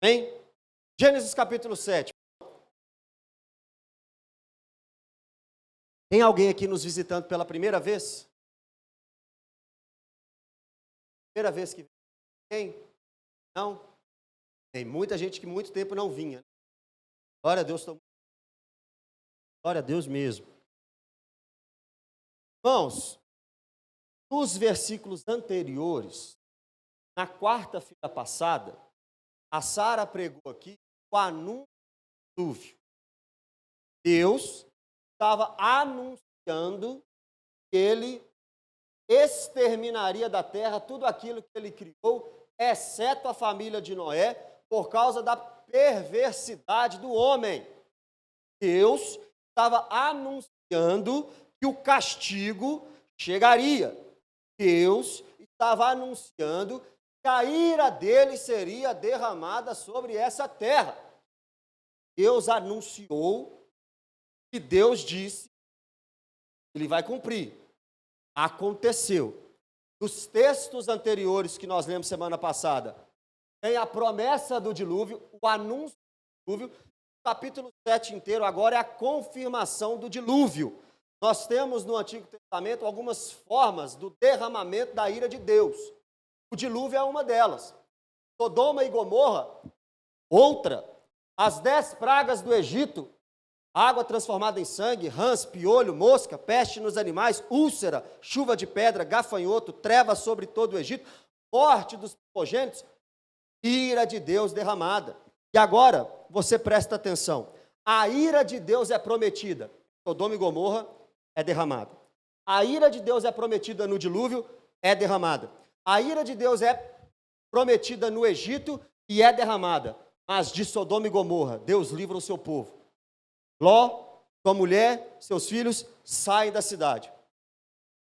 Amém? Gênesis capítulo 7. Tem alguém aqui nos visitando pela primeira vez? Primeira vez que vem? Quem? Não? Tem muita gente que muito tempo não vinha. Glória a Deus. Glória a Deus mesmo. Irmãos, nos versículos anteriores, na quarta-feira passada, a Sara pregou aqui o anúncio do dilúvio. Deus estava anunciando que ele exterminaria da terra tudo aquilo que ele criou, exceto a família de Noé, por causa da perversidade do homem. Deus estava anunciando que o castigo chegaria. Deus estava anunciando que a ira dele seria derramada sobre essa terra. Deus anunciou que Deus disse, ele vai cumprir. Aconteceu. Nos textos anteriores que nós lemos semana passada, tem a promessa do dilúvio, o anúncio do dilúvio. O capítulo 7 inteiro agora é a confirmação do dilúvio. Nós temos no Antigo Testamento algumas formas do derramamento da ira de Deus. O dilúvio é uma delas. Sodoma e Gomorra, outra. As 10 pragas do Egito, água transformada em sangue, rãs, piolho, mosca, peste nos animais, úlcera, chuva de pedra, gafanhoto, trevas sobre todo o Egito, morte dos primogênitos, ira de Deus derramada. E agora, você presta atenção, a ira de Deus é prometida, Sodoma e Gomorra é derramada. A ira de Deus é prometida no dilúvio, é derramada. A ira de Deus é prometida no Egito e é derramada. Mas de Sodoma e Gomorra, Deus livra o seu povo. Ló, sua mulher, seus filhos, saem da cidade.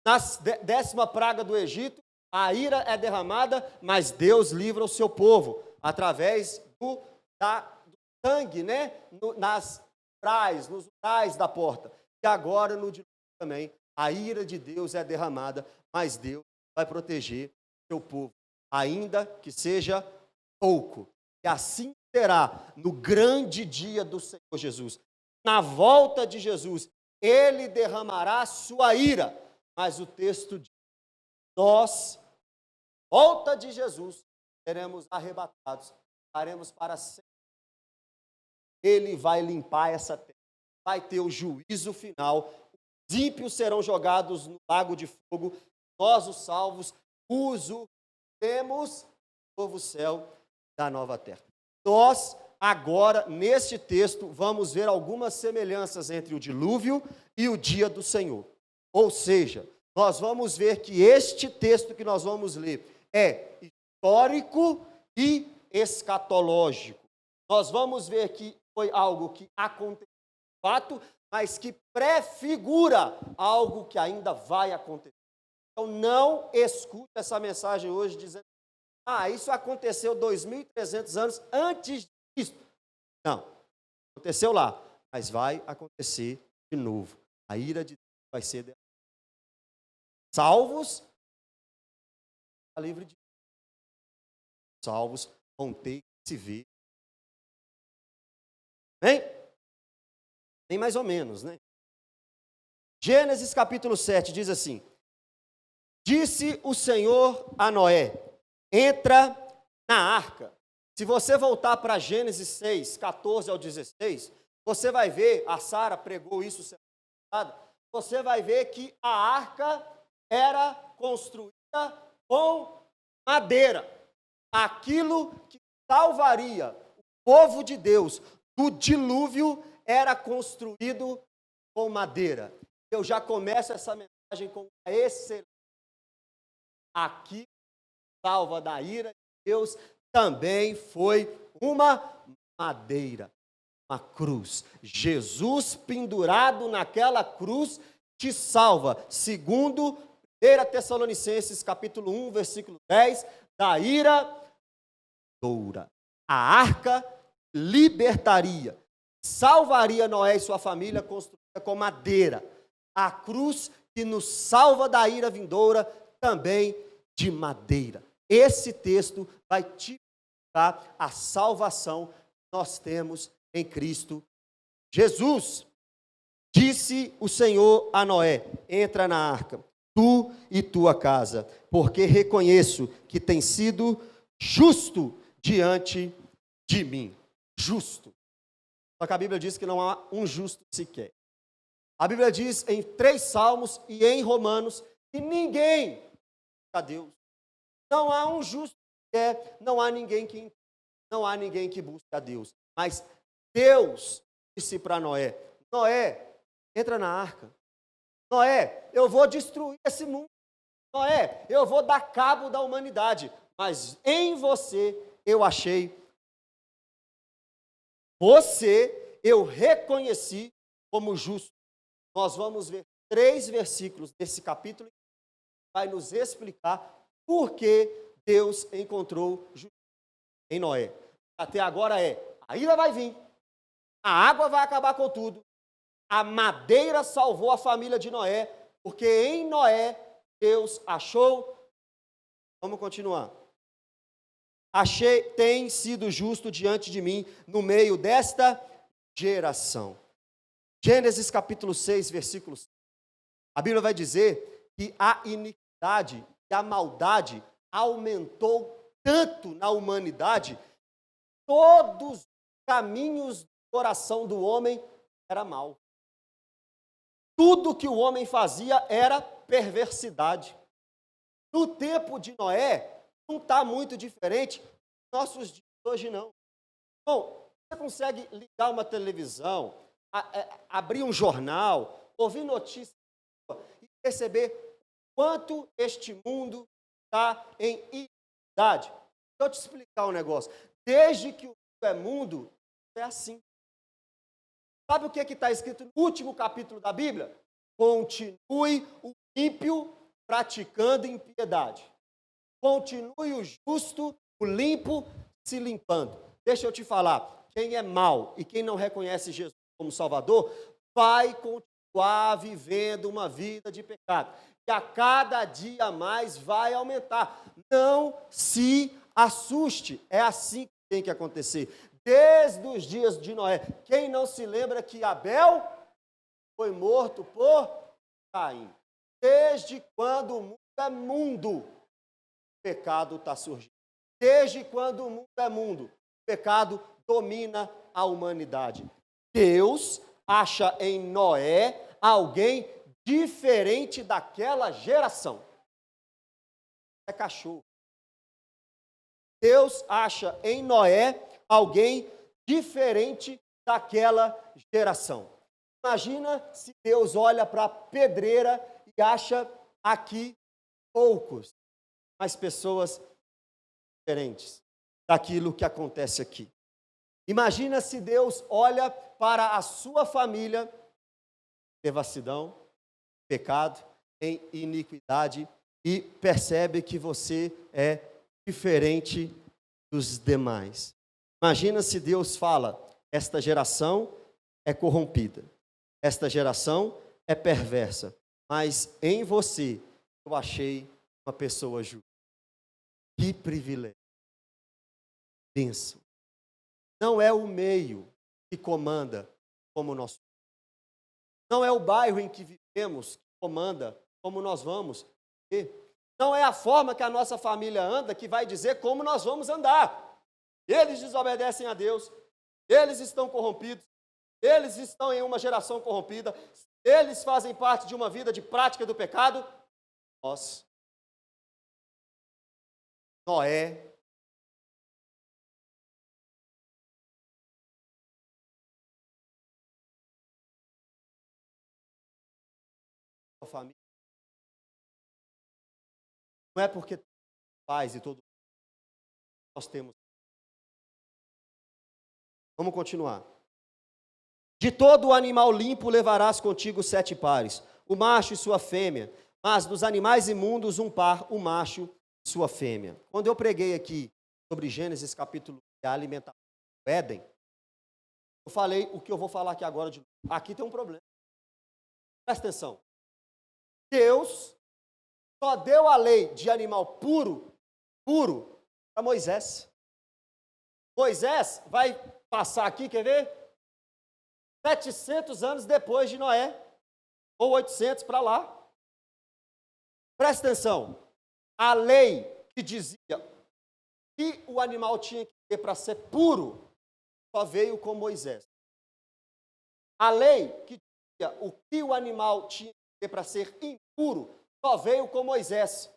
Na 10ª praga do Egito, a ira é derramada, mas Deus livra o seu povo, através do sangue, né? Nos umbrais da porta. E agora, no dilúvio também, a ira de Deus é derramada, mas Deus vai proteger o seu povo, ainda que seja pouco. E assim será no grande dia do Senhor Jesus. Na volta de Jesus, ele derramará sua ira. Mas o texto diz, nós, volta de Jesus, seremos arrebatados, estaremos para sempre. Ele vai limpar essa terra, vai ter o juízo final, os ímpios serão jogados no lago de fogo, nós, os salvos, temos o novo céu da nova terra. Nós, agora, neste texto, vamos ver algumas semelhanças entre o dilúvio e o dia do Senhor. Ou seja, nós vamos ver que este texto que nós vamos ler é histórico e escatológico. Nós vamos ver que foi algo que aconteceu de fato, mas que prefigura algo que ainda vai acontecer. Então, não escute essa mensagem hoje dizendo, isso aconteceu 2.300 anos antes disso. Não, aconteceu lá, mas vai acontecer de novo. A ira de Deus vai ser derramada. Salvos, a livre de Deus. Salvos vão ter que se ver. Bem? Bem mais ou menos, né? Gênesis capítulo 7 diz assim, disse o Senhor a Noé, entra na arca. Se você voltar para Gênesis 6, 14 ao 16, você vai ver, a Sara pregou isso semana passada, você vai ver que a arca era construída com madeira. Aquilo que salvaria o povo de Deus do dilúvio era construído com madeira. Eu já começo essa mensagem com uma excelente. Aqui, salva da ira de Deus, também foi uma madeira, uma cruz. Jesus pendurado naquela cruz te salva, segundo 1 Tessalonicenses capítulo 1, versículo 10, da ira vindoura. A arca libertaria, salvaria Noé e sua família construída com madeira. A cruz que nos salva da ira vindoura, também de madeira. Esse texto vai tipificar explicar a salvação que nós temos em Cristo Jesus. Disse o Senhor a Noé: entra na arca, tu e tua casa, porque reconheço que tem sido justo diante de mim. Justo. Só que a Bíblia diz que não há um justo sequer. A Bíblia diz em 3 Salmos e em Romanos que ninguém busca Deus. Não há um justo sequer, não há ninguém que busque a Deus. Mas Deus disse para Noé: Noé, entra na arca. Noé, eu vou destruir esse mundo. Noé, eu vou dar cabo da humanidade. Mas em você eu achei. Você eu reconheci como justo. Nós vamos ver 3 versículos desse capítulo, vai nos explicar por que Deus encontrou justiça em Noé. Até agora a ira vai vir, a água vai acabar com tudo, a madeira salvou a família de Noé, porque em Noé Deus achou. Vamos continuar. Tem sido justo diante de mim no meio desta geração. Gênesis capítulo 6, versículo 5. A Bíblia vai dizer que a iniquidade e a maldade aumentou tanto na humanidade, todos os caminhos do coração do homem era mal. Tudo que o homem fazia era perversidade. No tempo de Noé, não está muito diferente dos nossos dias hoje, não. Bom, você consegue ligar uma televisão, abrir um jornal, ouvir notícias e perceber quanto este mundo está em iniquidade. Deixa eu te explicar um negócio. Desde que o mundo é mundo, é assim. Sabe o que está escrito no último capítulo da Bíblia? Continue o ímpio praticando impiedade. Continue o justo, o limpo, se limpando. Deixa eu te falar, quem é mau e quem não reconhece Jesus como Salvador, vai continuar vivendo uma vida de pecado. E a cada dia mais vai aumentar. Não se assuste, é assim que tem que acontecer. Desde os dias de Noé, quem não se lembra que Abel foi morto por Caim? Desde quando o mundo é mundo, o pecado está surgindo. Desde quando o mundo é mundo, o pecado domina a humanidade. Deus acha em Noé alguém diferente daquela geração. É cachorro. Deus acha em Noé alguém diferente daquela geração. Imagina se Deus olha para a pedreira e acha aqui poucos, mas pessoas diferentes daquilo que acontece aqui. Imagina se Deus olha para a sua família, devassidão, pecado, em iniquidade, e percebe que você é diferente dos demais. Imagina se Deus fala: esta geração é corrompida, esta geração é perversa, mas em você eu achei uma pessoa justa. Que privilégio, bênção. Não é o meio que comanda como nós. Não é o bairro em que vivemos que comanda como nós vamos viver. Não é a forma que a nossa família anda que vai dizer como nós vamos andar. Eles desobedecem a Deus, eles estão corrompidos, eles estão em uma geração corrompida, eles fazem parte de uma vida de prática do pecado. Nós, Noé, a família, não é porque pais e todo nós temos. Vamos continuar. De todo animal limpo levarás contigo 7 pares, o macho e sua fêmea, mas dos animais imundos um par, o macho e sua fêmea. Quando eu preguei aqui sobre Gênesis capítulo e a alimentação do Éden, eu falei o que eu vou falar aqui agora. Aqui tem um problema. Presta atenção. Deus só deu a lei de animal puro para Moisés. Moisés vai passar aqui, quer ver? 700 anos depois de Noé, ou 800 para lá. Presta atenção, a lei que dizia que o animal tinha que ter para ser puro, só veio com Moisés. A lei que dizia o que o animal tinha que ter para ser impuro, só veio com Moisés.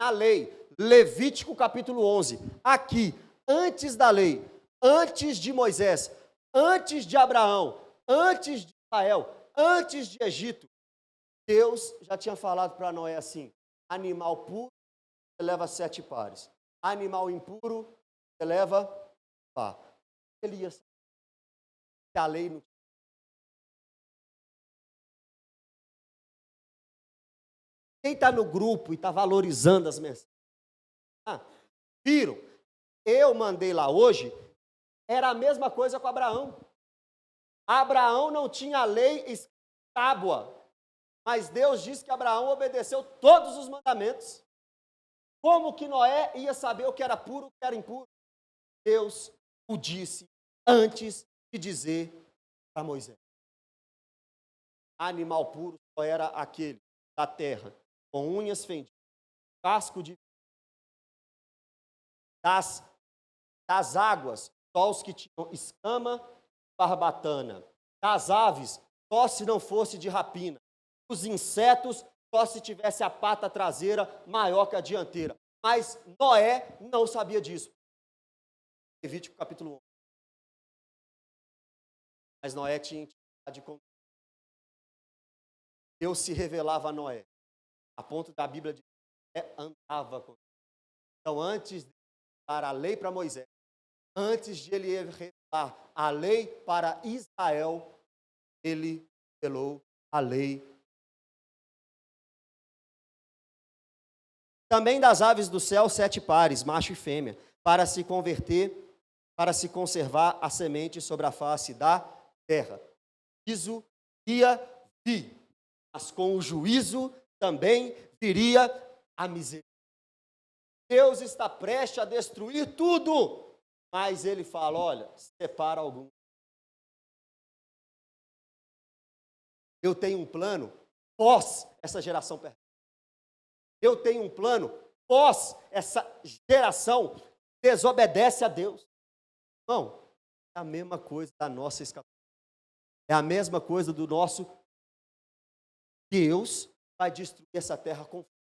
A lei, Levítico capítulo 11, aqui, antes da lei, antes de Moisés, antes de Abraão, antes de Israel, antes de Egito, Deus já tinha falado para Noé assim: animal puro, você leva 7 pares. Animal impuro, você leva par. Ele ia saber que a lei não. Quem está no grupo e está valorizando as mensagens? Viram? Eu mandei lá hoje, era a mesma coisa com Abraão. Abraão não tinha a lei escrita em tábua, mas Deus disse que Abraão obedeceu todos os mandamentos. Como que Noé ia saber o que era puro e o que era impuro? Deus o disse antes de dizer para Moisés. Animal puro só era aquele da terra, com unhas fendidas, casco de das águas, só os que tinham escama, barbatana. Das aves, só se não fosse de rapina. Os insetos, só se tivesse a pata traseira maior que a dianteira. Mas Noé não sabia disso. Levítico capítulo 11. Mas Noé tinha intimidade com Deus. Deus se revelava a Noé, a ponto da Bíblia de Noé andava com Deus. Então, antes de dar a lei para Moisés, antes de ele revelar a lei para Israel, ele revelou a lei. Também das aves do céu 7 pares, macho e fêmea, para se conservar a semente sobre a face da terra. Juízo ia vir, mas com o juízo também viria a misericórdia. Deus está prestes a destruir tudo, mas ele fala: olha, separa algum. Eu tenho um plano pós essa geração perfeita. Eu tenho um plano pós essa geração desobedece a Deus. Não, é a mesma coisa da nossa escatologia. É a mesma coisa do nosso. Deus vai destruir essa terra com fome.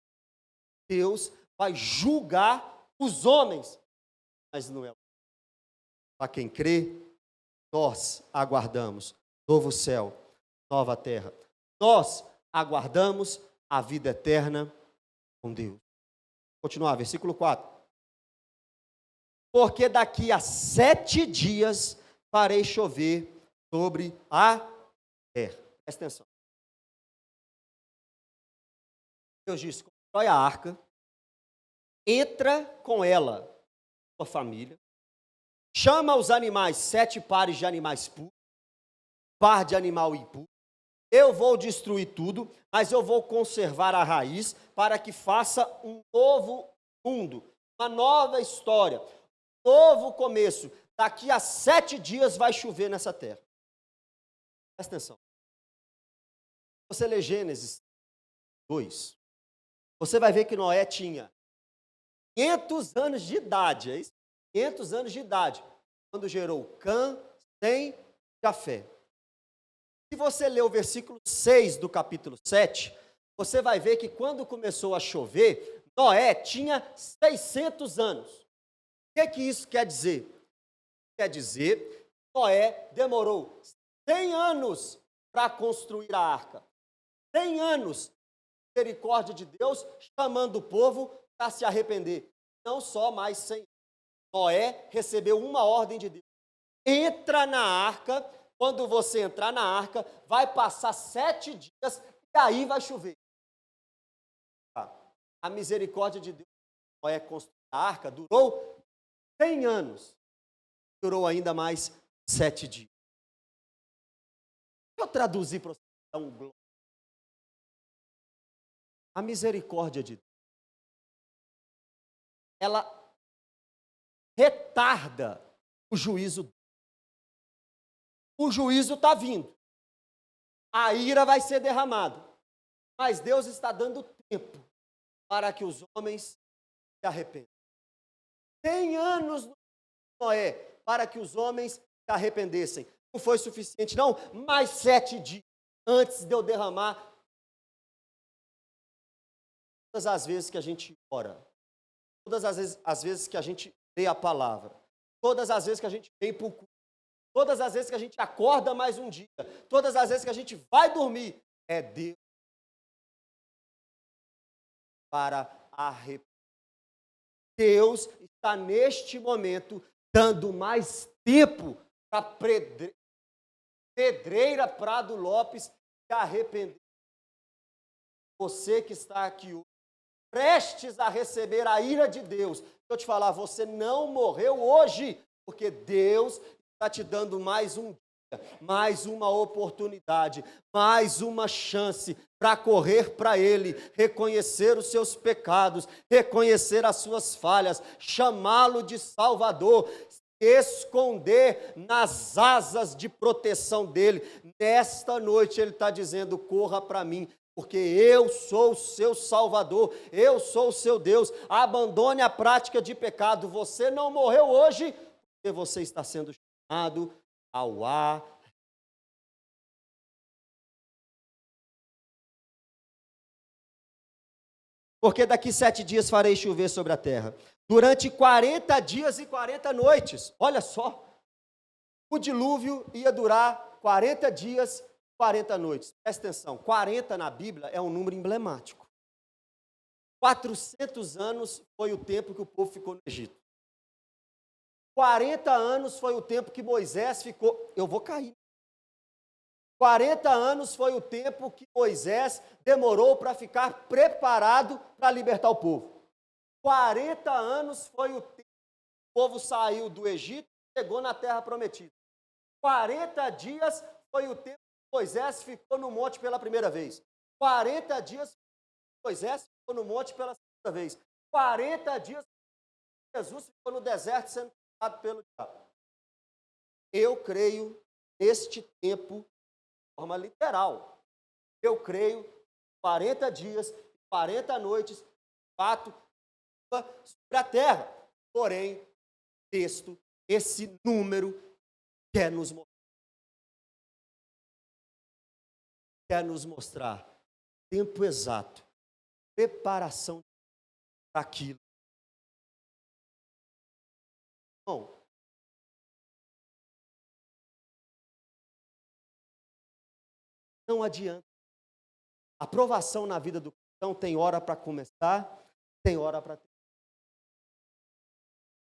Deus vai julgar os homens, mas não é. Para quem crê, nós aguardamos novo céu, nova terra. Nós aguardamos a vida eterna com Deus. Continuar, versículo 4. Porque daqui a 7 dias farei chover sobre a terra. Presta atenção. Deus disse: constrói a arca, entra com ela, sua família, chama os animais, 7 pares de animais puros, par de animal impuro. Eu vou destruir tudo, mas eu vou conservar a raiz para que faça um novo mundo, uma nova história, um novo começo. Daqui a 7 dias vai chover nessa terra. Presta atenção. Você lê Gênesis 2, você vai ver que Noé tinha 500 anos de idade, é isso? 500 anos de idade, quando gerou Cã, Sem e Jafé. Se você ler o versículo 6 do capítulo 7, você vai ver que quando começou a chover, Noé tinha 600 anos. O que isso quer dizer? Quer dizer que Noé demorou 100 anos para construir a arca. 100 anos, misericórdia de Deus, chamando o povo para se arrepender. Não só mais 100 anos. Noé recebeu uma ordem de Deus. Entra na arca. Quando você entrar na arca, vai passar 7 dias e aí vai chover. A misericórdia de Deus, Noé construiu a arca, durou 100 anos. Durou ainda mais 7 dias. Deixa eu traduzir para você dar um glória. A misericórdia de Deus, ela retarda o juízo. O juízo está vindo. A ira vai ser derramada. Mas Deus está dando tempo para que os homens se arrependam. 100 anos no Noé para que os homens se arrependessem. Não foi suficiente, não. Mais 7 dias antes de eu derramar. Todas as vezes que a gente ora, todas as vezes que a gente lê a palavra, todas as vezes que a gente vem para o culto, todas as vezes que a gente acorda mais um dia, todas as vezes que a gente vai dormir, é Deus para arrepender. Deus está neste momento dando mais tempo para Pedreira Prado Lopes se arrepender. Você que está aqui hoje, prestes a receber a ira de Deus, deixa eu te falar, você não morreu hoje, porque Deus está te dando mais um dia, mais uma oportunidade, mais uma chance para correr para Ele, reconhecer os seus pecados, reconhecer as suas falhas, chamá-lo de Salvador, esconder nas asas de proteção dEle. Nesta noite Ele está dizendo, corra para mim, porque eu sou o seu Salvador, eu sou o seu Deus. Abandone a prática de pecado. Você não morreu hoje, porque você está sendo chamado ao ar. Porque daqui 7 dias farei chover sobre a terra, durante 40 dias e 40 noites. Olha só, o dilúvio ia durar 40 dias 40 noites. Presta atenção, 40 na Bíblia é um número emblemático. 400 anos foi o tempo que o povo ficou no Egito. 40 anos foi o tempo que Moisés ficou... Eu vou cair. 40 anos foi o tempo que Moisés demorou para ficar preparado para libertar o povo. 40 anos foi o tempo que o povo saiu do Egito e chegou na terra prometida. 40 dias foi o tempo Moisés ficou no monte pela primeira vez. 40 dias Moisés ficou no monte pela segunda vez. 40 dias Jesus ficou no deserto sendo tentado pelo diabo. Eu creio neste tempo de forma literal. Eu creio 40 dias, 40 noites, fato sobre a terra. Porém, texto, esse número quer nos mostrar. Quer nos mostrar tempo exato, preparação para aquilo. Bom, não adianta. A provação na vida do cristão tem hora para começar, tem hora para terminar.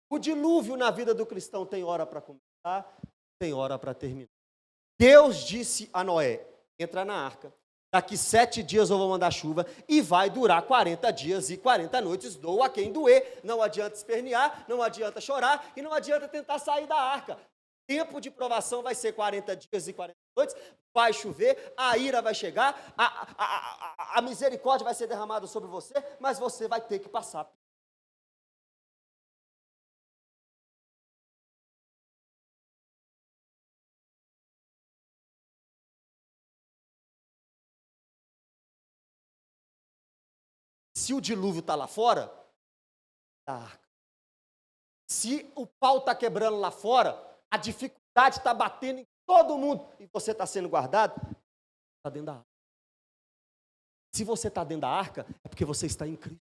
O dilúvio na vida do cristão tem hora para começar, tem hora para terminar. Deus disse a Noé, entra na arca, daqui 7 dias eu vou mandar chuva e vai durar 40 dias e 40 noites, doa quem doer, não adianta espernear, não adianta chorar e não adianta tentar sair da arca. Tempo de provação vai ser 40 dias e 40 noites, vai chover, a ira vai chegar, a misericórdia vai ser derramada sobre você, mas você vai ter que passar. Se o dilúvio está lá fora, da arca. Se o pau está quebrando lá fora, a dificuldade está batendo em todo mundo e você está sendo guardado, está dentro da arca. Se você está dentro da arca, é porque você está em Cristo.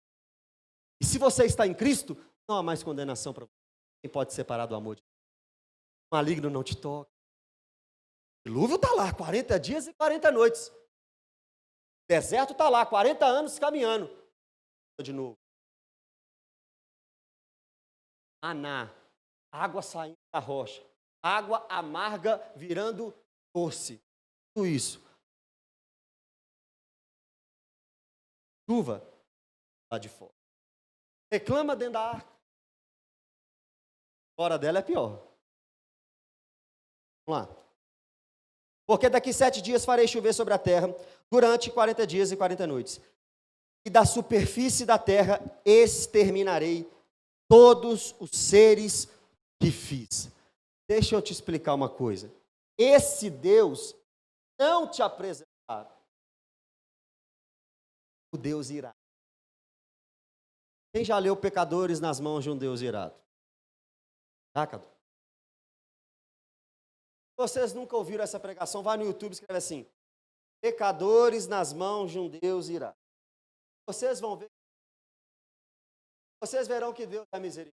E se você está em Cristo, não há mais condenação para você. Quem pode separar do amor de Deus? O maligno não te toca. O dilúvio está lá, 40 dias e 40 noites. O deserto está lá, 40 anos caminhando. De novo. Maná, água saindo da rocha, água amarga virando doce. Tudo isso. Chuva lá de fora. Reclama dentro da arca. Fora dela é pior. Vamos lá. Porque daqui 7 dias farei chover sobre a terra, durante 40 dias e 40 noites. E da superfície da terra exterminarei todos os seres que fiz. Deixa eu te explicar uma coisa. Esse Deus não te apresentaram o Deus irado. Quem já leu Pecadores nas mãos de um Deus irado? Tá, Cadu? Vocês nunca ouviram essa pregação? Vai no YouTube e escreve assim: Pecadores nas mãos de um Deus irado. Vocês vão ver. Vocês verão que Deus é misericórdia.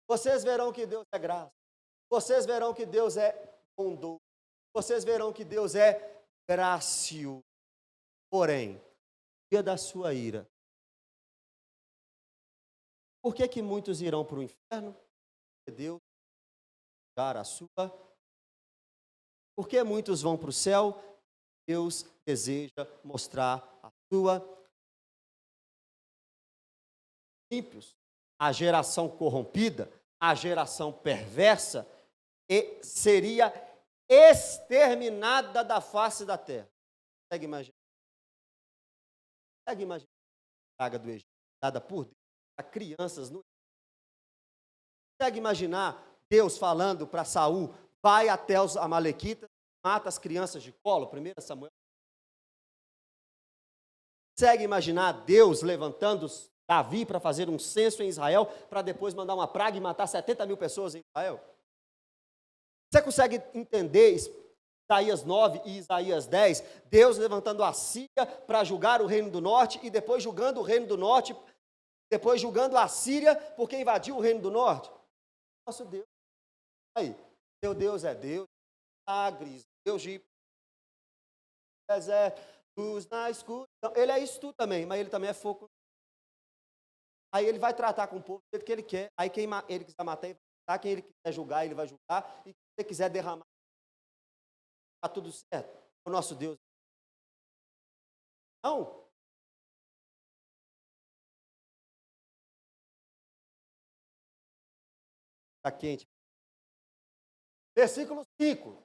Vocês verão que Deus é graça. Vocês verão que Deus é bondoso. Vocês verão que Deus é gracioso. Porém, no dia da sua ira, por que muitos irão para o inferno? Porque Deus dar a sua. Por que muitos vão para o céu? Deus deseja mostrar a sua. Ímpios, a geração corrompida, a geração perversa, e seria exterminada da face da terra. Consegue imaginar? Consegue imaginar a praga do Egito, dada por Deus a crianças no Egito? Consegue imaginar Deus falando para Saul: vai até os amalequitas, mata as crianças de colo, 1 Samuel. Consegue imaginar Deus levantando Davi para fazer um censo em Israel, para depois mandar uma praga e matar 70 mil pessoas em Israel? Você consegue entender Isaías 9 e Isaías 10, Deus levantando a Síria para julgar o reino do norte, e depois julgando o reino do norte, depois julgando a Síria, porque invadiu o reino do norte? Nosso Deus. Aí, seu Deus é Deus, milagres, Deus de luz na escuridão. Ele é isso tudo também, mas ele também é fogo. Aí ele vai tratar com o povo do jeito que ele quer. Aí quem ele quiser matar, ele vai matar. Quem ele quiser julgar, ele vai julgar. E quem ele quiser derramar, está tudo certo. O nosso Deus. Não. Está quente. Versículo 5.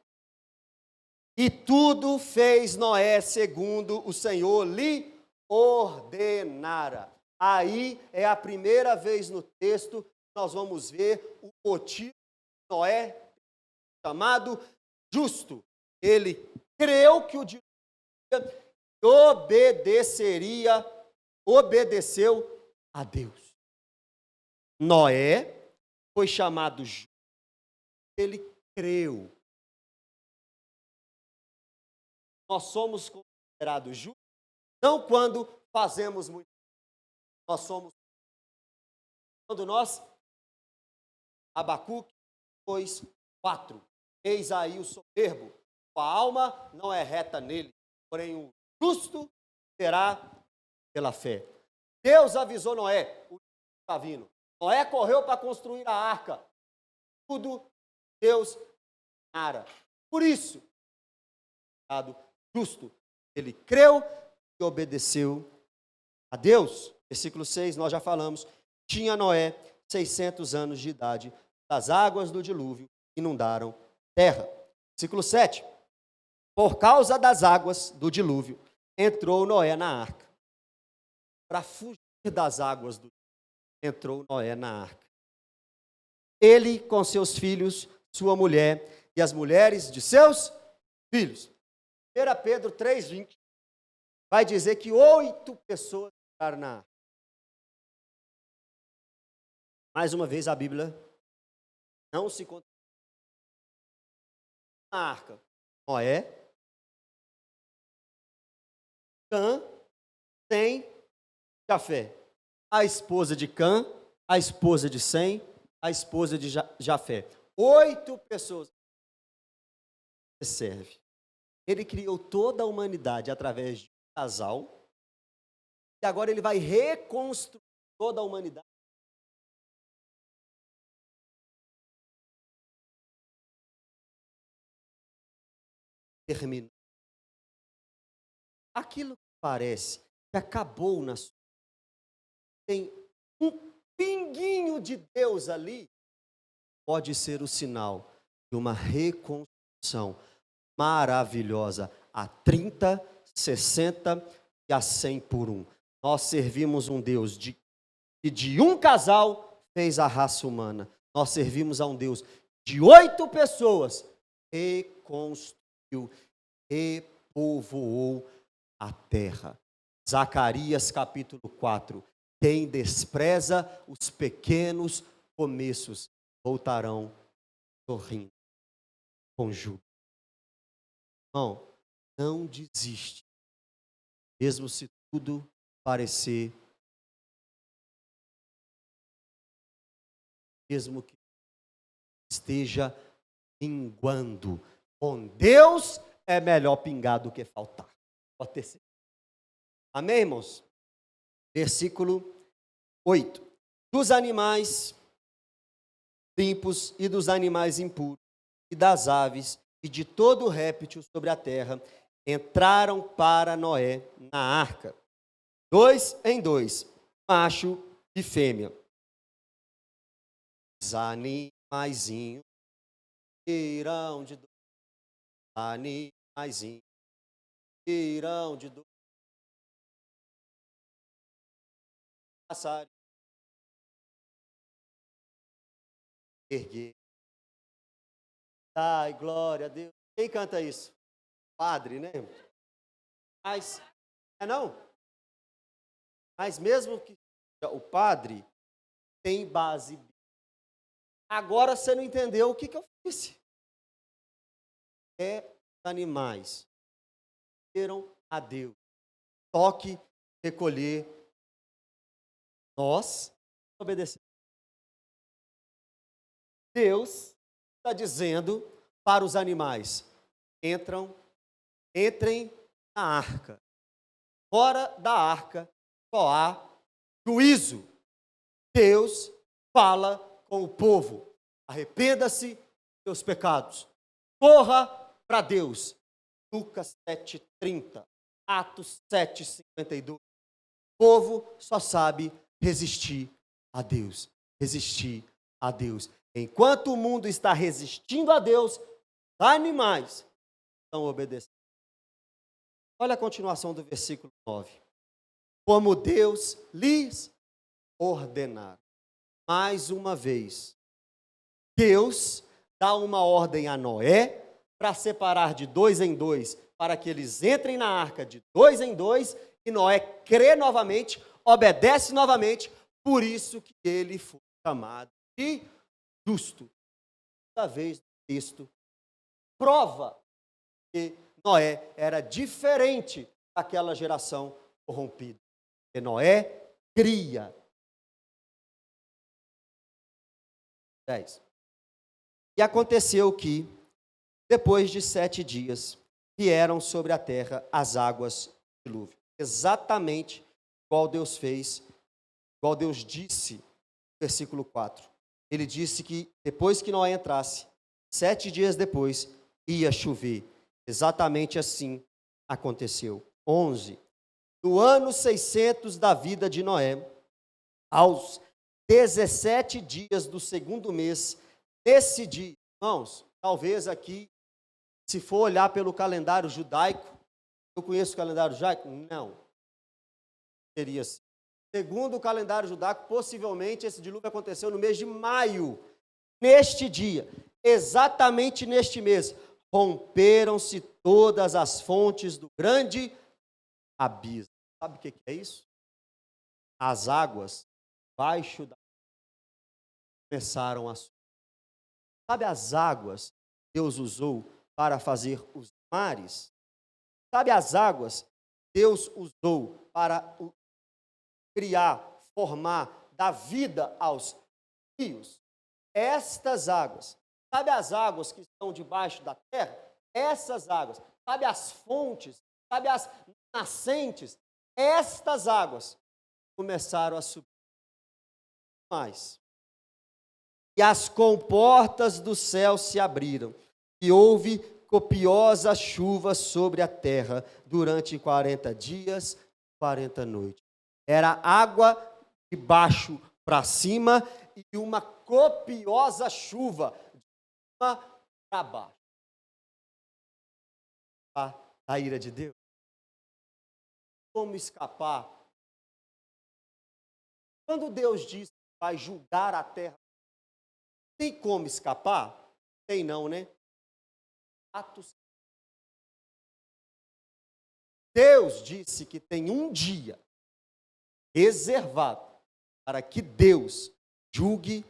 E tudo fez Noé segundo o Senhor lhe ordenara. Aí é a primeira vez no texto que nós vamos ver o motivo de Noé chamado justo. Ele creu que o dilúvio obedeceu a Deus. Noé foi chamado justo, ele creu. Nós somos considerados justos não quando fazemos muito. Nós somos quando nós, Abacuque 2:4, eis aí o soberbo, a alma não é reta nele, porém o justo será pela fé. Deus avisou Noé, o justo está vindo. Noé correu para construir a arca. Tudo Deus ara. Por isso, justo, ele creu e obedeceu a Deus. Versículo 6, nós já falamos, tinha Noé 600 anos de idade, as águas do dilúvio inundaram a terra. Versículo 7, por causa das águas do dilúvio, entrou Noé na arca. Para fugir das águas do dilúvio, entrou Noé na arca. Ele com seus filhos, sua mulher e as mulheres de seus filhos. 1 Pedro 3:20 vai dizer que 8 pessoas entraram na arca. Mais uma vez a Bíblia não se conta na arca. Noé, Cã, Sem, Jafé. A esposa de Cã, a esposa de Sem, a esposa de Jafé. 8 pessoas. Serve. Ele criou toda a humanidade através de um casal. E agora ele vai reconstruir toda a humanidade. Termina. Aquilo que parece que acabou na sua vida, tem um pinguinho de Deus ali, pode ser o sinal de uma reconstrução maravilhosa a 30, 60 e a 100 por 1. Nós servimos um Deus que de um casal fez a raça humana. Nós servimos a um Deus de 8 pessoas, reconstruiu, repovoou a terra. Zacarias capítulo 4. Quem despreza os pequenos começos voltarão sorrindo com júbilo. Irmão, não desiste, mesmo se tudo parecer, mesmo que esteja minguando. Com Deus é melhor pingar do que faltar. Pode ter certeza. Amém, irmãos? Versículo 8. Dos animais limpos e dos animais impuros, e das aves, e de todo réptil sobre a terra, entraram para Noé na arca, 2 em 2, macho e fêmea. Os animaizinhos irão de dois, animaizinhos irão de dois, passarinho erguer. Ai, glória a Deus. Quem canta isso? Padre, né? Mas, não? Mas mesmo que o padre tem base. Agora você não entendeu o que eu fiz. Animais teram a Deus. Toque, recolher. Nós obedecemos. Deus está dizendo para os animais: entrem na arca. Fora da arca só há juízo. Deus fala com o povo: arrependa-se dos seus pecados, corra para Deus. Lucas 7,30, Atos 7,52. O povo só sabe resistir a Deus, resistir a Deus. Enquanto o mundo está resistindo a Deus, os animais estão obedecendo. Olha a continuação do versículo 9. Como Deus lhes ordenar. Mais uma vez, Deus dá uma ordem a Noé para separar de 2 em 2, para que eles entrem na arca de 2 em 2, e Noé crê novamente, obedece novamente, por isso que ele foi chamado de justo. Toda vez o texto prova que Noé era diferente daquela geração corrompida. E Noé cria. 10. E aconteceu que, depois de 7 dias, vieram sobre a terra as águas do dilúvio. Exatamente igual Deus fez, igual Deus disse no versículo 4. Ele disse que depois que Noé entrasse, 7 dias depois, ia chover. Exatamente assim aconteceu. 11. No ano 600 da vida de Noé, aos 17 dias do segundo mês, nesse dia, irmãos, talvez aqui, se for olhar pelo calendário judaico, eu conheço o calendário judaico? Não. Seria assim. Segundo o calendário judaico, possivelmente esse dilúvio aconteceu no mês de maio. Neste dia, exatamente neste mês, romperam-se todas as fontes do grande abismo. Sabe o que é isso? As águas baixo da começaram a subir. Sabe as águas que Deus usou para fazer os mares? Sabe as águas que Deus usou para criar, formar, dar vida aos rios? Estas águas, sabe as águas que estão debaixo da terra? Essas águas, sabe as fontes, sabe as nascentes? Estas águas começaram a subir mais. E as comportas do céu se abriram, e houve copiosa chuva sobre a terra durante 40 dias, 40 noites. Era água de baixo para cima e uma copiosa chuva de cima para baixo. A ira de Deus. Como escapar? Quando Deus diz que vai julgar a terra, tem como escapar? tem não, né? Atos. Deus disse que tem um dia reservado para que Deus julgue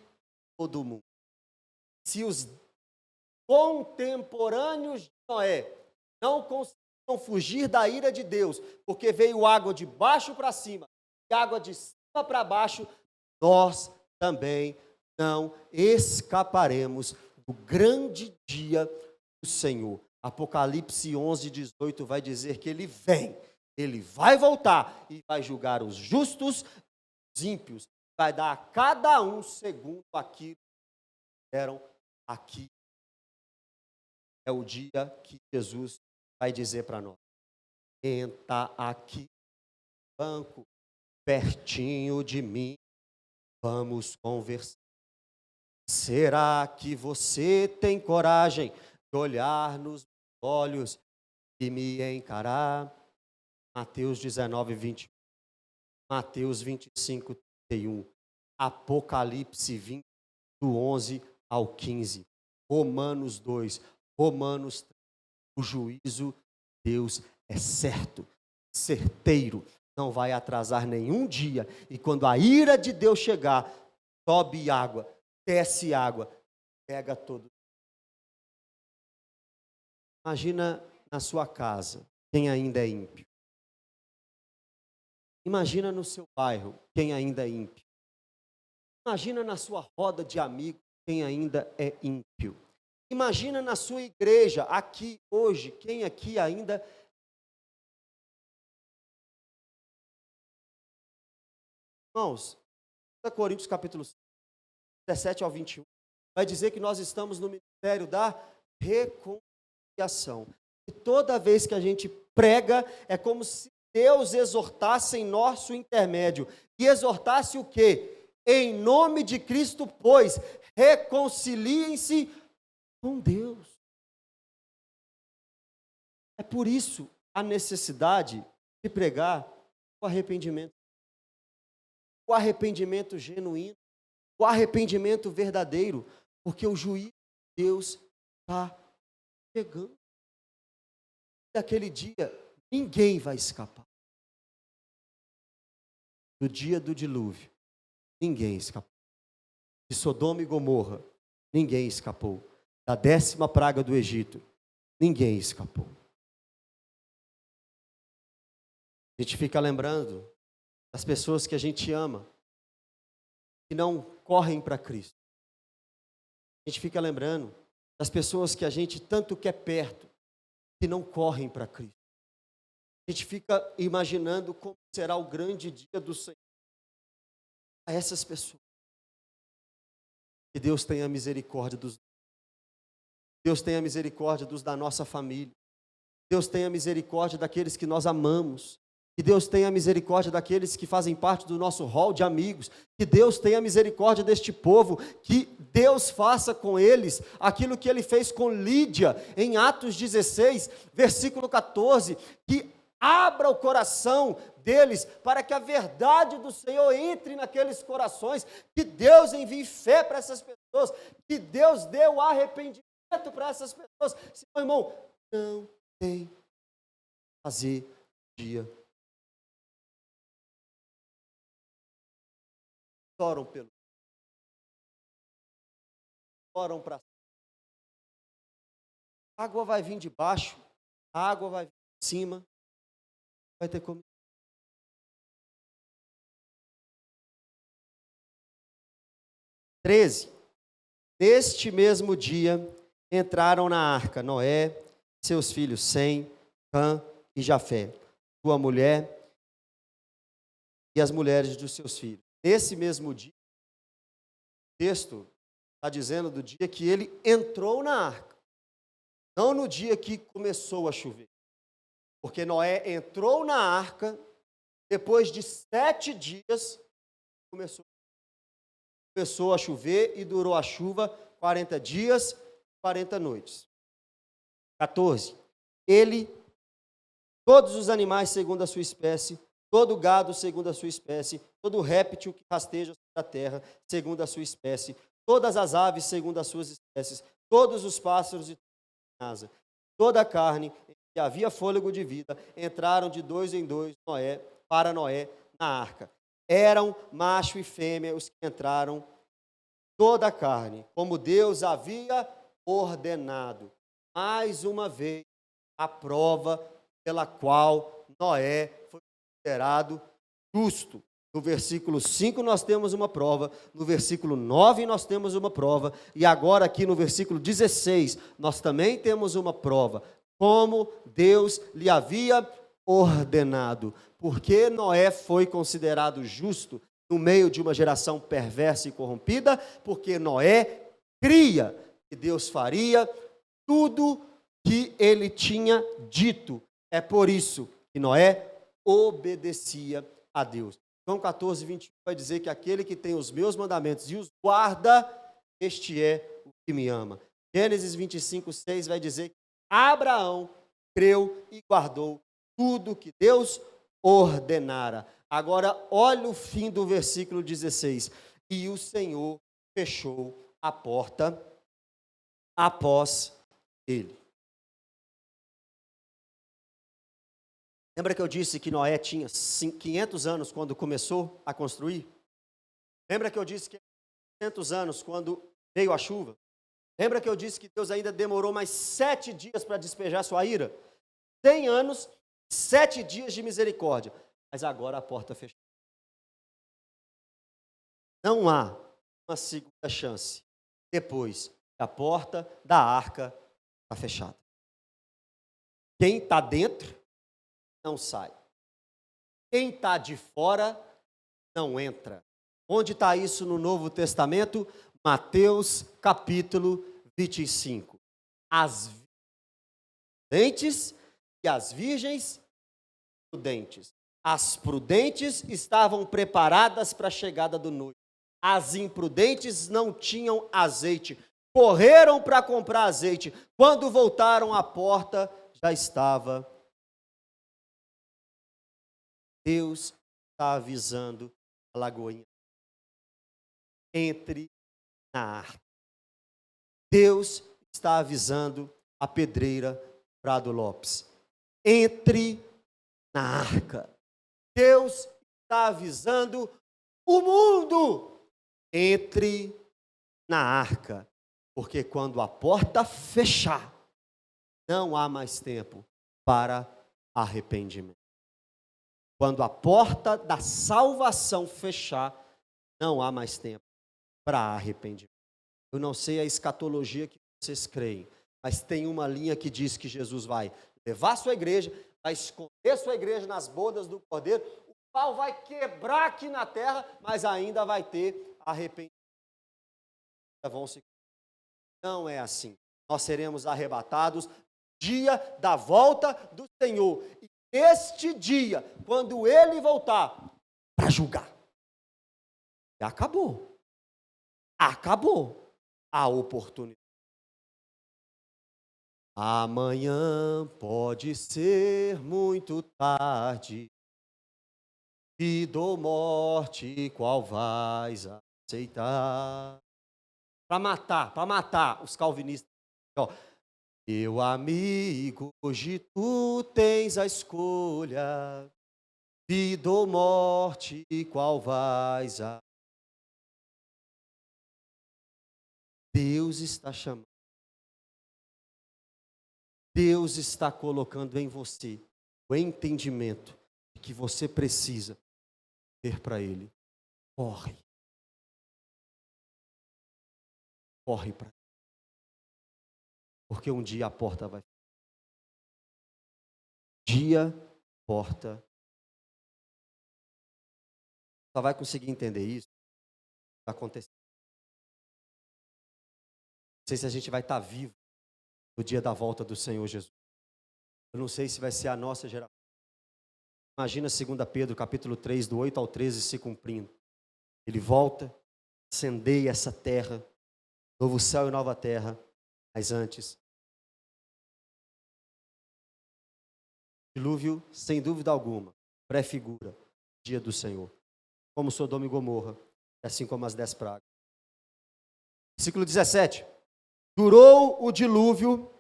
todo mundo. Se os contemporâneos de Noé não conseguiram fugir da ira de Deus, porque veio água de baixo para cima e água de cima para baixo, nós também não escaparemos do grande dia do Senhor. Apocalipse 11:18 vai dizer que ele vem, ele vai voltar e vai julgar os justos e os ímpios, vai dar a cada um segundo aquilo que fizeram aqui. É o dia que Jesus vai dizer para nós: senta aqui no banco, pertinho de mim, vamos conversar. Será que você tem coragem de olhar nos olhos e me encarar? Mateus 19:21, Mateus 25:31, Apocalipse 20, do 11 ao 15, Romanos 2, Romanos 3. O juízo de Deus é certo, certeiro, não vai atrasar nenhum dia. E quando a ira de Deus chegar, sobe água, desce água, pega todo. Imagina na sua casa quem ainda é ímpio. Imagina no seu bairro quem ainda é ímpio. Imagina na sua roda de amigos quem ainda é ímpio. Imagina na sua igreja, aqui hoje, quem aqui ainda... Irmãos, 2 Coríntios capítulo 5, 17 ao 21, vai dizer que nós estamos no ministério da reconciliação. E toda vez que a gente prega, é como se Deus exortasse em nosso intermédio. E exortasse o quê? Em nome de Cristo, pois, reconciliem-se com Deus. É por isso a necessidade de pregar o arrependimento. O arrependimento genuíno, o arrependimento verdadeiro, porque o juízo de Deus está chegando. Daquele dia, ninguém vai escapar. No dia do dilúvio, ninguém escapou. De Sodoma e Gomorra, ninguém escapou. Da 10ª praga do Egito, ninguém escapou. A gente fica lembrando das pessoas que a gente ama, que não correm para Cristo. A gente fica lembrando das pessoas que a gente tanto quer perto, que não correm para Cristo. A gente fica imaginando como será o grande dia do Senhor. A essas pessoas. Que Deus tenha misericórdia dos... Deus tenha misericórdia dos da nossa família. Deus tenha misericórdia daqueles que nós amamos. Que Deus tenha misericórdia daqueles que fazem parte do nosso hall de amigos. Que Deus tenha misericórdia deste povo. Que Deus faça com eles aquilo que Ele fez com Lídia em Atos 16, versículo 14. Que abra o coração deles para que a verdade do Senhor entre naqueles corações. Que Deus envie fé para essas pessoas. Que Deus dê o arrependimento para essas pessoas. Meu irmão, não tem fazer dia. Oram pelo. Oram para. A água vai vir de baixo, a água vai vir de cima, vai ter como. 13. Neste mesmo dia entraram na arca Noé, seus filhos Sem, Cã e Jafé, sua mulher e as mulheres dos seus filhos. Nesse mesmo dia, o texto está dizendo do dia que ele entrou na arca, não no dia que começou a chover, porque Noé entrou na arca, depois de 7 dias, começou a chover e durou a chuva 40 dias, 40 noites. 14. Ele, todos os animais segundo a sua espécie, todo gado segundo a sua espécie, todo réptil que rasteja sobre a terra segundo a sua espécie, todas as aves segundo as suas espécies, todos os pássaros e asa, toda a carne em que havia fôlego de vida, entraram de dois em dois para Noé na arca. Eram macho e fêmea os que entraram, toda a carne, como Deus havia ordenado. Mais uma vez, a prova pela qual Noé foi considerado justo. No versículo 5 nós temos uma prova, no versículo 9 nós temos uma prova, e agora aqui no versículo 16 nós também temos uma prova, como Deus lhe havia ordenado. Porque Noé foi considerado justo no meio de uma geração perversa e corrompida? Porque Noé cria que Deus faria tudo que ele tinha dito. É por isso que Noé obedecia a Deus. João 14, 21 vai dizer que aquele que tem os meus mandamentos e os guarda, este é o que me ama. Gênesis 25, 6 vai dizer que Abraão creu e guardou tudo que Deus ordenara. Agora, olha o fim do versículo 16. E o Senhor fechou a porta após ele. Lembra que eu disse que Noé tinha 500 anos quando começou a construir? Lembra que eu disse que 500 anos quando veio a chuva? Lembra que eu disse que Deus ainda demorou mais 7 dias para despejar sua ira? 100 anos, 7 dias de misericórdia. Mas agora a porta fechou. Não há uma segunda chance depois que a porta da arca está fechada. Quem está dentro não sai. Quem está de fora não entra. Onde está isso no Novo Testamento? Mateus capítulo 25. As prudentes e as virgens prudentes. As prudentes estavam preparadas para a chegada do noivo. As imprudentes não tinham azeite. Correram para comprar azeite. Quando voltaram, a porta já estava. Deus está avisando a Lagoinha. Entre na arca. Deus está avisando a pedreira Prado Lopes. Entre na arca. Deus está avisando o mundo. Entre na arca. Porque quando a porta fechar, não há mais tempo para arrependimento. Quando a porta da salvação fechar, não há mais tempo para arrependimento. Eu não sei a escatologia que vocês creem, mas tem uma linha que diz que Jesus vai levar sua igreja, vai esconder sua igreja nas bodas do Cordeiro, o pau vai quebrar aqui na terra, mas ainda vai ter arrependimento. Não é assim. Nós seremos arrebatados no dia da volta do Senhor. E neste dia, quando Ele voltar para julgar, acabou. Acabou a oportunidade. Amanhã pode ser muito tarde, vida ou morte, qual vais aceitar? Para matar os calvinistas. Ó, meu amigo, hoje tu tens a escolha, vida ou morte, qual vais aceitar? Deus está chamando. Deus está colocando em você o entendimento de que você precisa ter para Ele. Corre. Corre para Ele. Porque um dia a porta vai fechar. Porta. Só vai conseguir entender isso. Vai acontecer. Não sei se a gente vai estar vivo no dia da volta do Senhor Jesus. Eu não sei se vai ser a nossa geração. Imagina 2 Pedro, capítulo 3, do 8 ao 13, se cumprindo. Ele volta, incendeia essa terra, novo céu e nova terra, mas antes. Dilúvio, sem dúvida alguma, prefigura o dia do Senhor. Como Sodoma e Gomorra, assim como as 10 pragas. Versículo 17. Durou o dilúvio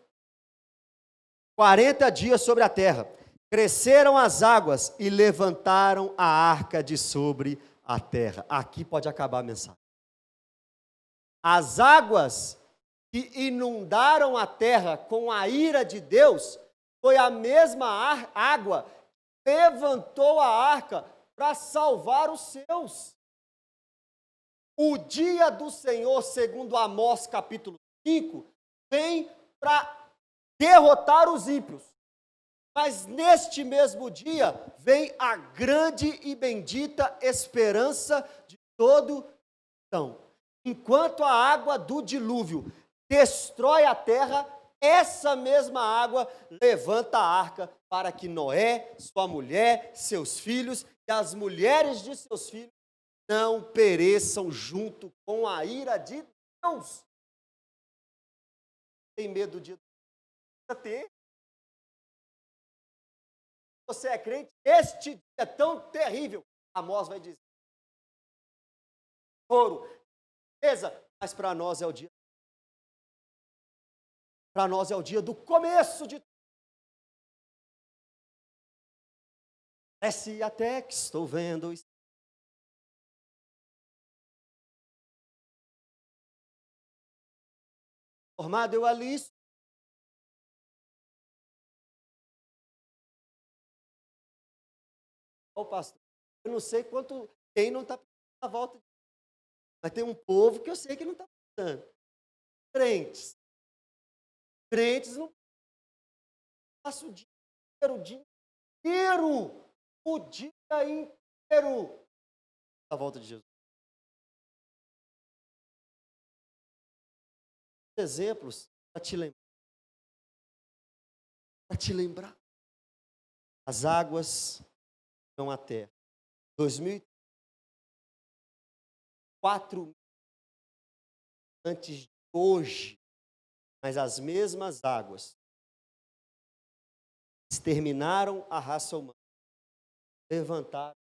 40 dias sobre a terra. Cresceram as águas e levantaram a arca de sobre a terra. Aqui pode acabar a mensagem. As águas que inundaram a terra com a ira de Deus, foi a mesma água que levantou a arca para salvar os seus. O dia do Senhor, segundo Amós capítulo 5, vem para derrotar os ímpios. Mas neste mesmo dia, vem a grande e bendita esperança de todo cristão. Enquanto a água do dilúvio destrói a terra, essa mesma água levanta a arca para que Noé, sua mulher, seus filhos e as mulheres de seus filhos não pereçam junto com a ira de Deus. Tem medo de ter? Você é crente? Este dia é tão terrível. Amós vai dizer: ouro, beleza, mas para nós é o dia. Para nós é o dia do começo de tudo. Parece até que estou vendo. Formado eu ali. Ô pastor, eu não sei quem não está pensando na volta de Deus, mas tem um povo que eu sei que não está pensando. Crentes. Crentes não passam o dia inteiro na volta de Jesus. Exemplos para te lembrar. As águas estão à terra. 2004 antes de hoje, mas as mesmas águas exterminaram a raça humana, levantaram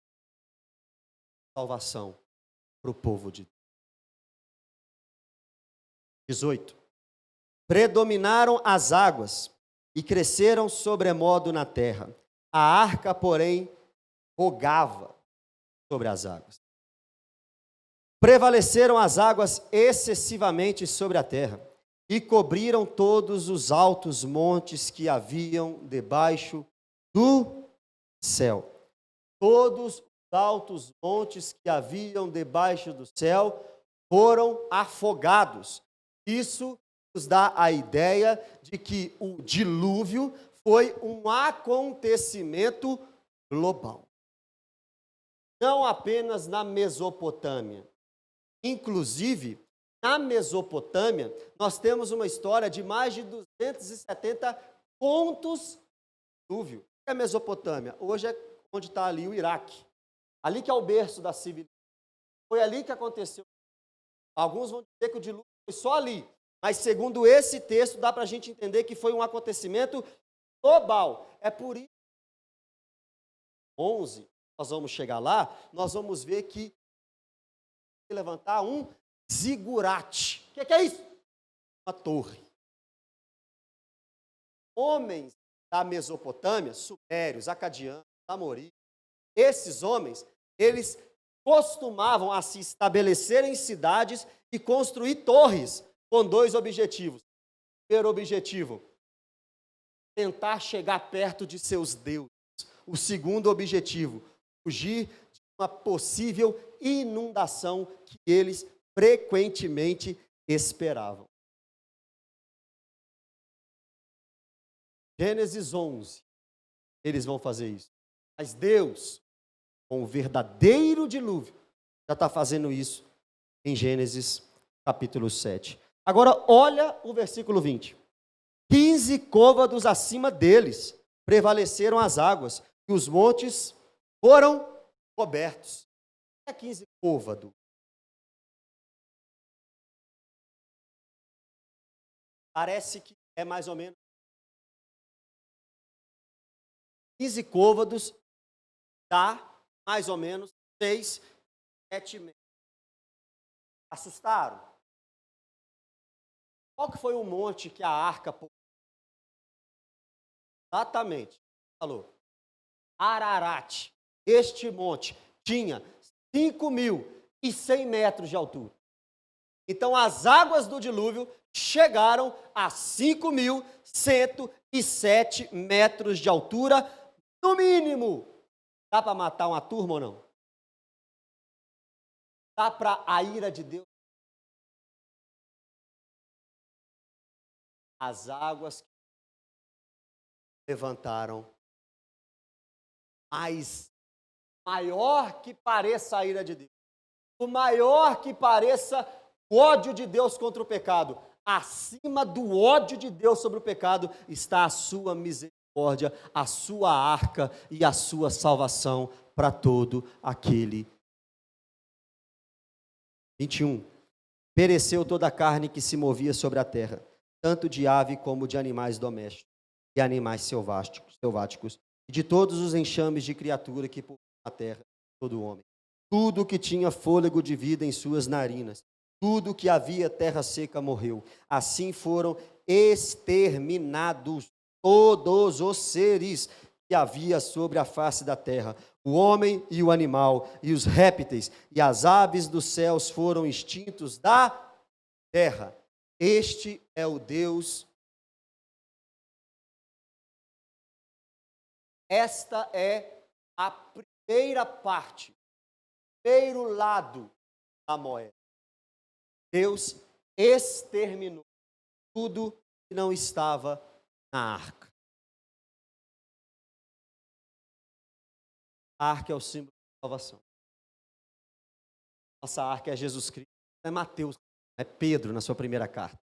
salvação para o povo de Deus. 18. Predominaram as águas e cresceram sobremodo na terra. A arca, porém, rogava sobre as águas. Prevaleceram as águas excessivamente sobre a terra e cobriram todos os altos montes que haviam debaixo do céu. Todos os altos montes que haviam debaixo do céu foram afogados. Isso nos dá a ideia de que o dilúvio foi um acontecimento global. Não apenas na Mesopotâmia. Inclusive, na Mesopotâmia, nós temos uma história de mais de 270 contos de dilúvio. O que é Mesopotâmia? Hoje é onde está ali o Iraque. Ali que é o berço da civilização. Foi ali que aconteceu. Alguns vão dizer que o dilúvio foi só ali. Mas segundo esse texto, dá para a gente entender que foi um acontecimento global. É por isso que 11, nós vamos chegar lá, nós vamos ver que levantar um zigurate. O que é isso? Uma torre. Homens da Mesopotâmia, sumérios, acadianos, amoritas, esses homens, eles costumavam a se estabelecer em cidades e construir torres com dois objetivos. Primeiro objetivo, tentar chegar perto de seus deuses. O segundo objetivo, fugir de uma possível inundação que eles frequentemente esperavam. Gênesis 11, eles vão fazer isso. Mas Deus, com o verdadeiro dilúvio, já está fazendo isso em Gênesis capítulo 7. Agora, olha o versículo 20. 15 côvados acima deles prevaleceram as águas, e os montes foram cobertos. O que é 15 côvados? Parece que é mais ou menos 15 côvados dá mais ou menos 6, 7 metros. Assustaram? Qual que foi o monte que a arca pousou? Exatamente. Falou. Ararat. Este monte tinha 5.100 metros de altura. Então, as águas do dilúvio chegaram a 5.107 metros de altura, no mínimo. Dá para matar uma turma ou não? Dá para a ira de Deus? As águas levantaram, mas maior que pareça a ira de Deus, o maior que pareça o ódio de Deus contra o pecado, acima do ódio de Deus sobre o pecado está a sua misericórdia, a sua arca e a sua salvação para todo aquele. 21. Pereceu toda a carne que se movia sobre a terra, tanto de ave como de animais domésticos e animais selváticos, e de todos os enxames de criatura que povoam a terra, todo homem. Tudo que tinha fôlego de vida em suas narinas, tudo que havia terra seca morreu. Assim foram exterminados todos os seres que havia sobre a face da terra. O homem e o animal, e os répteis, e as aves dos céus foram extintos da terra. Este é o Deus. Esta é a primeira parte, primeiro lado da moeda. Deus exterminou tudo que não estava na arca. A arca é o símbolo da salvação. Nossa arca é Jesus Cristo. É Mateus, é Pedro na sua primeira carta.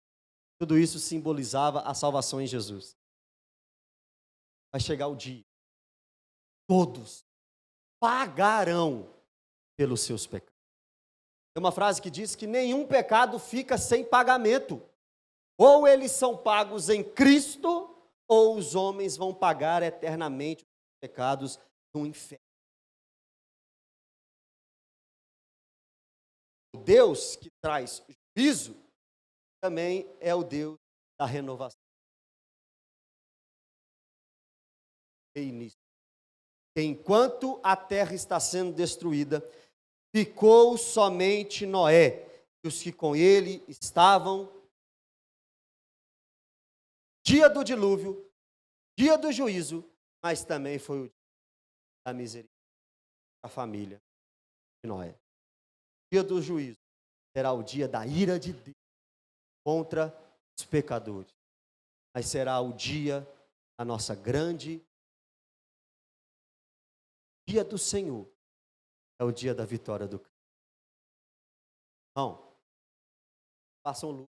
Tudo isso simbolizava a salvação em Jesus. Vai chegar o dia. Todos pagarão pelos seus pecados. Tem uma frase que diz que nenhum pecado fica sem pagamento. Ou eles são pagos em Cristo, ou os homens vão pagar eternamente os pecados no inferno. O Deus que traz juízo também é o Deus da renovação. E nisso, enquanto a terra está sendo destruída, ficou somente Noé e os que com ele estavam. Dia do dilúvio, dia do juízo, mas também foi o dia da misericórdia da família de Noé. Dia do juízo será o dia da ira de Deus contra os pecadores, mas será o dia da nossa grande dia do Senhor, é o dia da vitória do Cristo. Não, passam luta,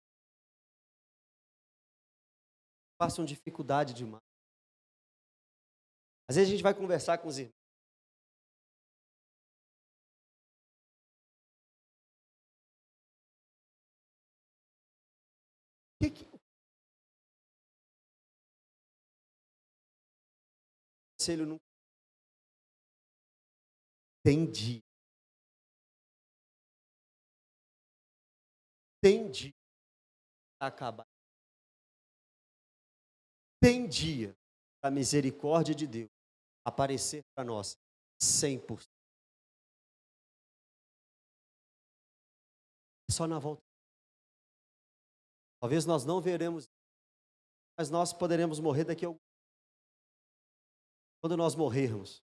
passam dificuldade demais. Às vezes a gente vai conversar com os irmãos. O conselho não entendi. Tem dia para acabar. Tem dia para a misericórdia de Deus aparecer para nós 100%. Só na volta. Talvez nós não veremos, mas nós poderemos morrer daqui a algum tempo. Quando nós morrermos,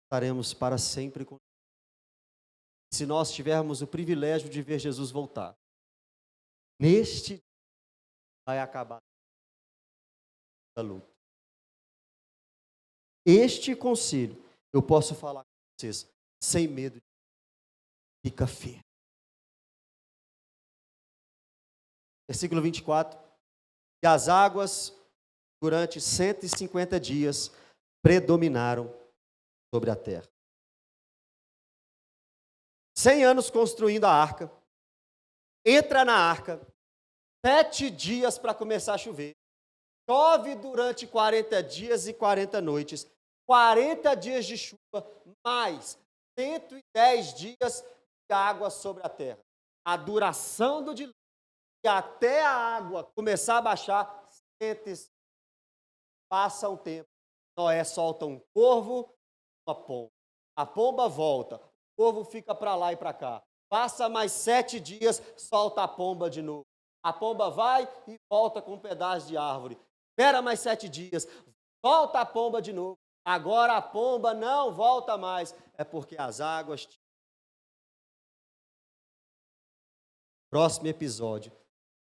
estaremos para sempre com Deus. Se nós tivermos o privilégio de ver Jesus voltar, neste vai acabar a luta. Este conselho eu posso falar com vocês sem medo. Fica firme. Versículo 24. E as águas durante 150 dias predominaram sobre a terra. 100 anos construindo a arca. Entra na arca. 7 dias para começar a chover. Chove durante 40 dias e 40 noites. 40 dias de chuva, mais 110 dias de água sobre a terra. A duração do dilúvio e até a água começar a baixar, sente-se. Passa um tempo. Noé solta um corvo, uma pomba. A pomba volta, o corvo fica para lá e para cá. Passa mais 7 dias, solta a pomba de novo. A pomba vai e volta com um pedaço de árvore. Espera mais 7 dias, volta a pomba de novo. Agora a pomba não volta mais. É porque as águas... Próximo episódio,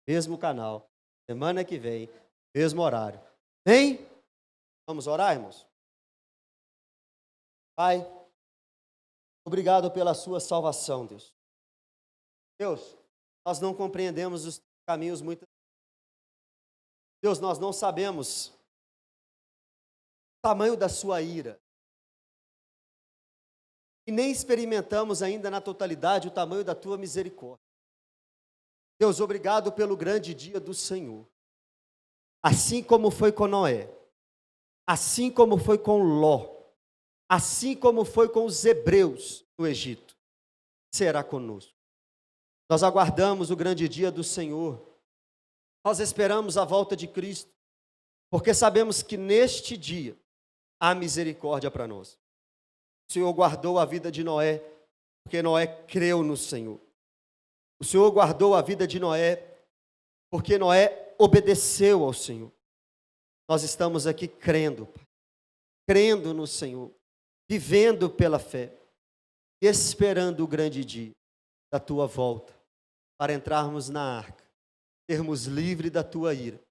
mesmo canal, semana que vem, mesmo horário. Bem? Vamos orar, irmãos? Pai, obrigado pela sua salvação, Deus. Deus, nós não compreendemos os caminhos muito. Deus, nós não sabemos o tamanho da sua ira. E nem experimentamos ainda na totalidade o tamanho da tua misericórdia. Deus, obrigado pelo grande dia do Senhor. Assim como foi com Noé, assim como foi com Ló, assim como foi com os hebreus no Egito, será conosco. Nós aguardamos o grande dia do Senhor. Nós esperamos a volta de Cristo, porque sabemos que neste dia há misericórdia para nós. O Senhor guardou a vida de Noé, porque Noé creu no Senhor. O Senhor guardou a vida de Noé, porque Noé obedeceu ao Senhor. Nós estamos aqui crendo, Pai, crendo no Senhor, vivendo pela fé, esperando o grande dia da tua volta, para entrarmos na arca, sermos livres da tua ira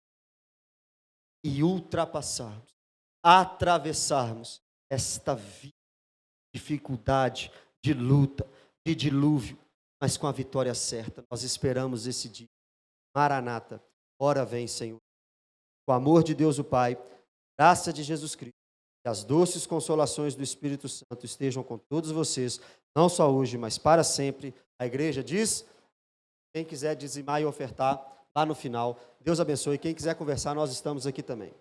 e ultrapassarmos, atravessarmos esta vida, dificuldade, de luta, de dilúvio, mas com a vitória certa. Nós esperamos esse dia. Maranata, ora vem, Senhor. Com o amor de Deus o Pai, graça de Jesus Cristo, e as doces consolações do Espírito Santo estejam com todos vocês, não só hoje, mas para sempre. A igreja diz, quem quiser dizimar e ofertar, lá no final. Deus abençoe. Quem quiser conversar, nós estamos aqui também.